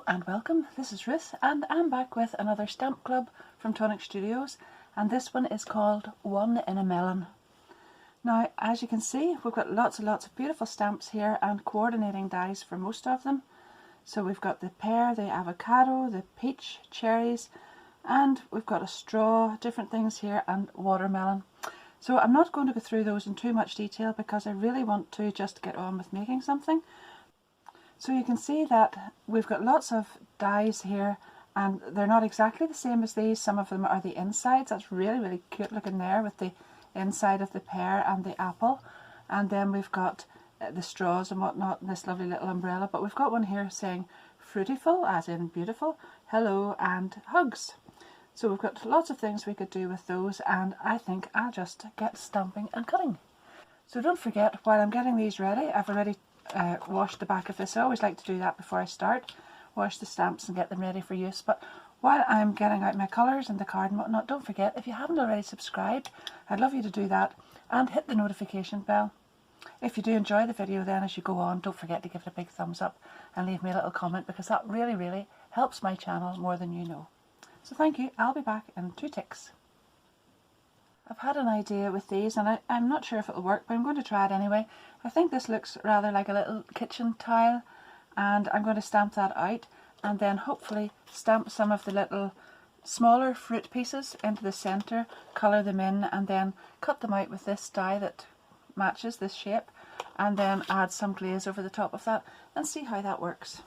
and welcome, this is Ruth and I'm back with another stamp club from Tonic Studios, and this one is called One in a Melon. Now as you can see, we've got lots and lots of beautiful stamps here and coordinating dies for most of them. So we've got the pear, the avocado, the peach, cherries, and we've got a straw, different things here, and watermelon. So I'm not going to go through those in too much detail because I really want to just get on with making something. So you can see that we've got lots of dies here, and they're not exactly the same as these. Some of them are the insides. That's really cute looking there with the inside of the pear and the apple. And then we've got the straws and whatnot, and this lovely little umbrella. But we've got one here saying fruitiful, as in beautiful, hello and hugs. So we've got lots of things we could do with those, and I think I'll just get stamping and cutting. So don't forget, while I'm getting these ready, I've already washed the back of this. I always like to do that before I start, wash the stamps and get them ready for use. But while I'm getting out my colours and the card and whatnot, don't forget, if you haven't already subscribed, I'd love you to do that and hit the notification bell. If you do enjoy the video, then as you go on, don't forget to give it a big thumbs up and leave me a little comment, because that really helps my channel more than you know. So thank you. I'll be back in 2 ticks. I've had an idea with these, and I'm not sure if it'll work, but I'm going to try it anyway. I think this looks rather like a little kitchen tile, and I'm going to stamp that out and then hopefully stamp some of the little smaller fruit pieces into the centre, colour them in, and then cut them out with this die that matches this shape, and then add some glaze over the top of that and see how that works.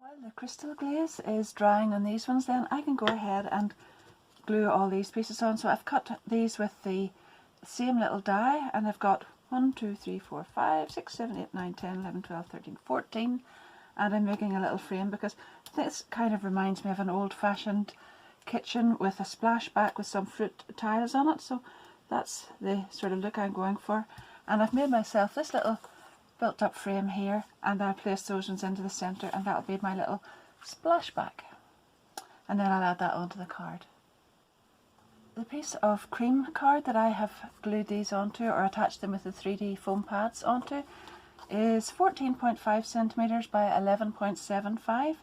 While the crystal glaze is drying on these ones, then I can go ahead and glue all these pieces on. So I've cut these with the same little die, and I've got 1, 2, 3, 4, 5, 6, 7, 8, 9, 10, 11, 12, 13, 14, and I'm making a little frame because this kind of reminds me of an old-fashioned kitchen with a splashback with some fruit tiles on it. So that's the sort of look I'm going for, and I've made myself this little built up frame here, and I'll place those ones into the centre, and that'll be my little splashback, and then I'll add that onto the card. The piece of cream card that I have glued these onto, or attached them with the 3D foam pads onto, is 14.5 centimetres by 11.75,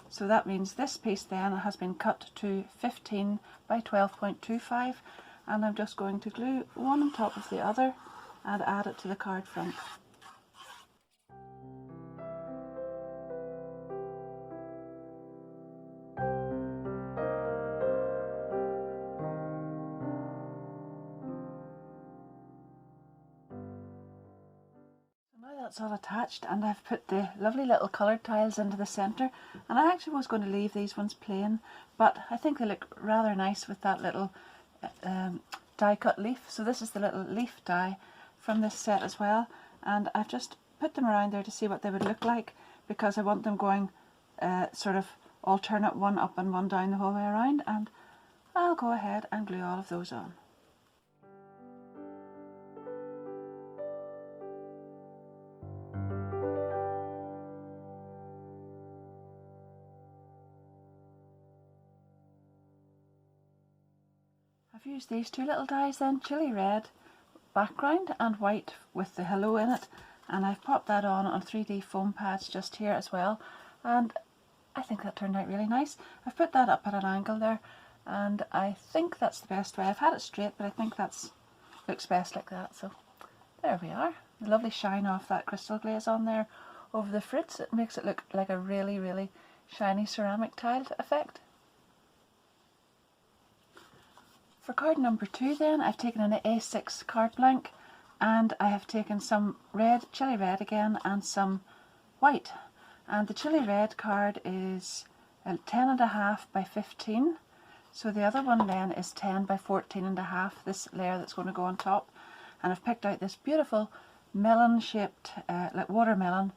so that means this piece then has been cut to 15 by 12.25, and I'm just going to glue one on top of the other and add it to the card front. that's all attached, and I've put the lovely little coloured tiles into the centre, and I actually was going to leave these ones plain, but I think they look rather nice with that little die cut leaf. So this is the little leaf die from this set as well, and I've just put them around there to see what they would look like, because I want them going sort of alternate, one up and one down the whole way around, and I'll go ahead and glue all of those on. I've used these two little dies then, chili red background and white with the hello in it, and I've popped that on 3D foam pads just here as well, and I think that turned out really nice. I've put that up at an angle there, and I think that's the best way. I've had it straight, but I think that's looks best like that. So there we are. The lovely shine off that crystal glaze on there over the fritz. It makes it look like a really, really shiny ceramic tile effect. For card number 2 then, I've taken an A6 card blank, and I have taken some red, chili red again, and some white. And the chili red card is 10.5 by 15. So the other one then is 10 by 14.5, this layer that's going to go on top. And I've picked out this beautiful melon shaped, like watermelon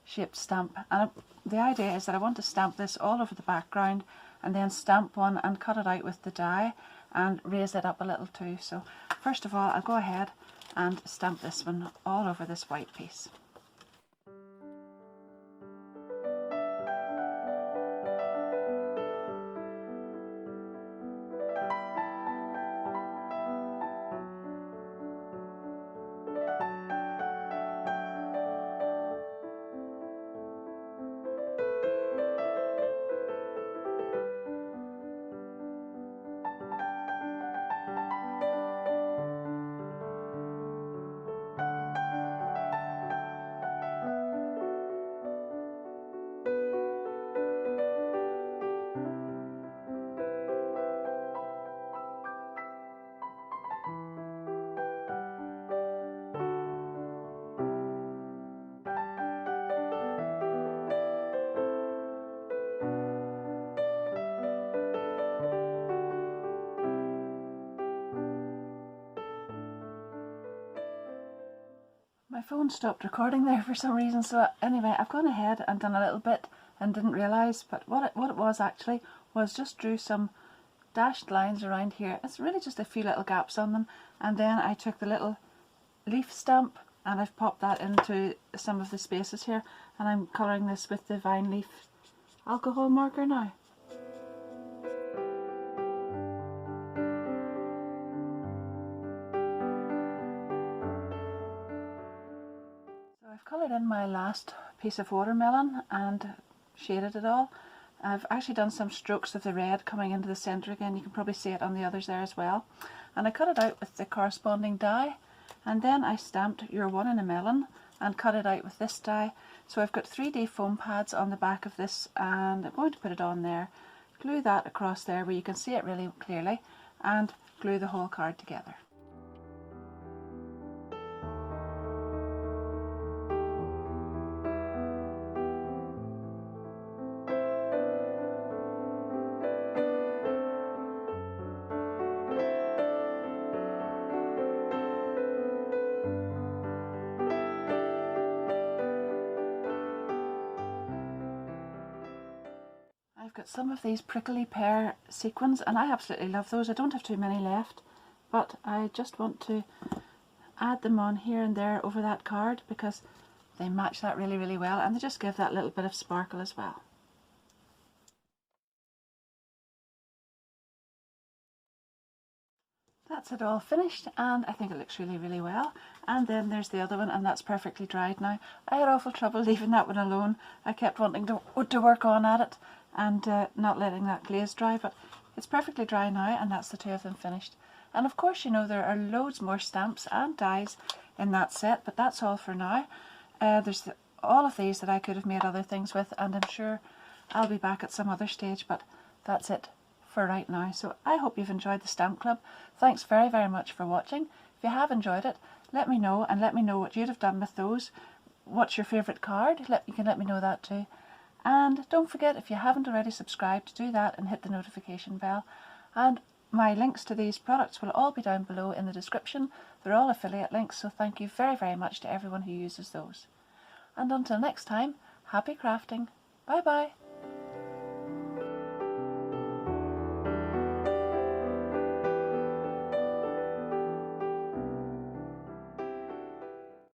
shaped stamp. And the idea is that I want to stamp this all over the background, and then stamp one and cut it out with the die and raise it up a little too. So first of all, I'll go ahead and stamp this one all over this white piece. My phone stopped recording there for some reason, so anyway, I've gone ahead and done a little bit and didn't realise, but what it was actually was just drew some dashed lines around here. It's really just a few little gaps on them, and then I took the little leaf stamp and I've popped that into some of the spaces here, and I'm colouring this with the vine leaf alcohol marker now. I've coloured in my last piece of watermelon and shaded it all. I've actually done some strokes of the red coming into the centre again. You can probably see it on the others there as well. And I cut it out with the corresponding die, and then I stamped "You're One in a Melon" and cut it out with this die. So I've got 3D foam pads on the back of this, and I'm going to put it on there, glue that across there where you can see it really clearly, and glue the whole card together. I've got some of these prickly pear sequins, and I absolutely love those. I don't have too many left, but I just want to add them on here and there over that card because they match that really, really well, and they just give that little bit of sparkle as well. That's it all finished, and I think it looks really, really well. And then there's the other one, and that's perfectly dried now. I had awful trouble leaving that one alone. I kept wanting to work on at it and not letting that glaze dry, but it's perfectly dry now, and that's the two of them finished. And of course, you know, there are loads more stamps and dies in that set, but that's all for now. There's all of these that I could have made other things with, and I'm sure I'll be back at some other stage, but that's it for right now. So I hope you've enjoyed the Stamp Club. Thanks very, very much for watching. If you have enjoyed it, let me know, and let me know what you'd have done with those. what's your favourite card? You can let me know that too. And don't forget, if you haven't already subscribed, to do that and hit the notification bell. And my links to these products will all be down below in the description. They're all affiliate links, so thank you very, very much to everyone who uses those. And until next time, happy crafting. Bye bye.